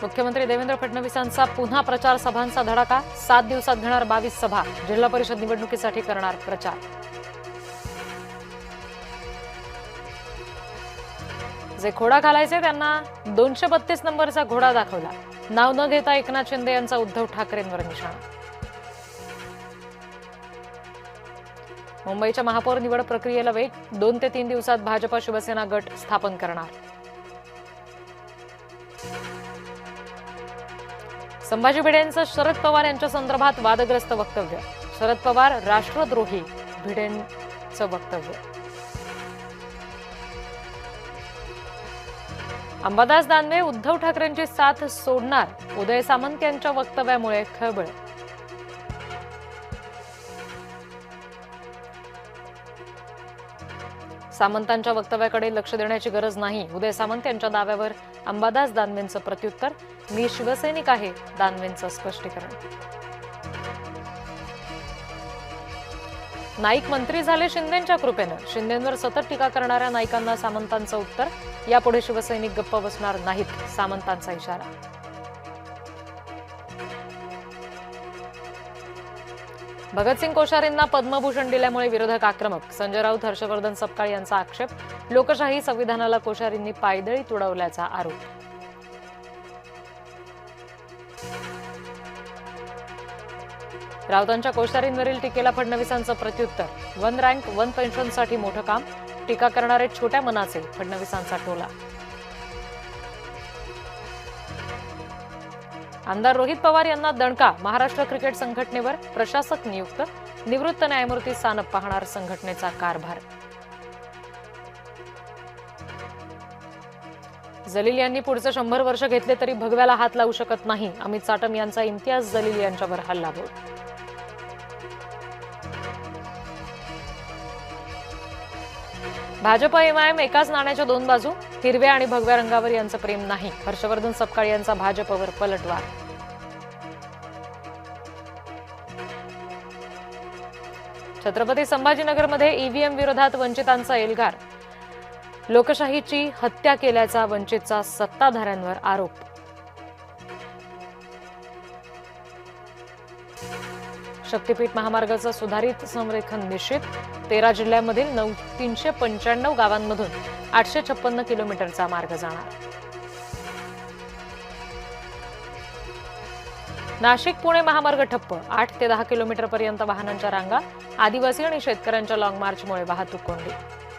मुख्यमंत्री देवेंद्र फडणवीसांचा पुन्हा प्रचार सभांचा धडाका. 7 दिवसात घेणार 22 सभा. जिल्हा परिषद निवडणुकीसाठी करणार प्रचार. जे घोडा घालायचे त्यांना 232 नंबरचा घोडा दाखवला. नाव न घेता एकनाथ शिंदे यांचा उद्धव ठाकरेंवर निशाणा. मुंबईच्या महापौर निवड प्रक्रियेला वेग. 2 ते 3 दिवसात भाजपा शिवसेना गट स्थापन करणार. संभाजी भिडेंचं शरद पवार यांच्या संदर्भात वादग्रस्त वक्तव्य. शरद पवार राष्ट्रद्रोही, भिडेंचं वक्तव्य. अंबादास दानवे उद्धव ठाकरेंची साथ सोडणार. उदय सामंत यांच्या वक्तव्यामुळे खळबळ. सामंतांच्या वक्तव्याकडे लक्ष देण्याची गरज नाही. उदय सामंत यांच्या दाव्यावर अंबादास दानवेंचं प्रत्युत्तर. मी शिवसैनिक आहे, दानवेंचं स्पष्टीकरण. नाईक मंत्री झाले शिंदेंच्या कृपेनं. शिंदेंवर सतत टीका करणाऱ्या नाईकांना सामंतांचं उत्तर. यापुढे शिवसैनिक गप्प बसणार नाहीत, सामंतांचा इशारा. भगतसिंग कोश्यारींना पद्मभूषण दिल्यामुळे विरोधक आक्रमक. संजय राऊत, हर्षवर्धन सपकाळ यांचा आक्षेप. लोकशाही संविधानाला कोश्यारींनी पायदळी तुडवल्याचा आरोप. राऊतांच्या कोश्यारींवरील टीकेला फडणवीसांचं प्रत्युत्तर. 1 रँक 1 पेन्शनसाठी मोठं काम. टीका करणारे छोट्या मनाचे, फडणवीसांचा टोला. आमदार रोहित पवार यांना दणका. महाराष्ट्र क्रिकेट संघटनेवर प्रशासक नियुक्त. निवृत्त न्यायमूर्ती सानप पाहणार संघटनेचा कारभार. जलील यांनी पुढचे 100 वर्ष घेतले तरी भगव्याला हात लावू शकत नाही. अमित साटम यांचा इम्तियाज जलील यांच्यावर हल्लाबोल. भाजप एमआयएम एकाच नाण्याच्या 2 बाजू. हिरव्या आणि भगव्या रंगावर यांचं प्रेम नाही. हर्षवर्धन सपकाळ यांचा भाजपवर पलटवार. छत्रपती संभाजीनगरमध्ये ईव्हीएम विरोधात वंचितांचा एल्गार. लोकशाहीची हत्या केल्याचा वंचितचा सत्ताधाऱ्यांवर आरोप. शक्तीपीठ महामार्गाचं सुधारित संरेखन निश्चित. 13 जिल्ह्यांमधील 395 गावांमधून 856 किलोमीटरचा मार्ग जाणार. नाशिक पुणे महामार्ग ठप्प. 8 ते 10 किलोमीटरपर्यंत वाहनांच्या रांगा. आदिवासी आणि शेतकऱ्यांच्या लॉंग मार्चमुळे वाहतूक कोंडी.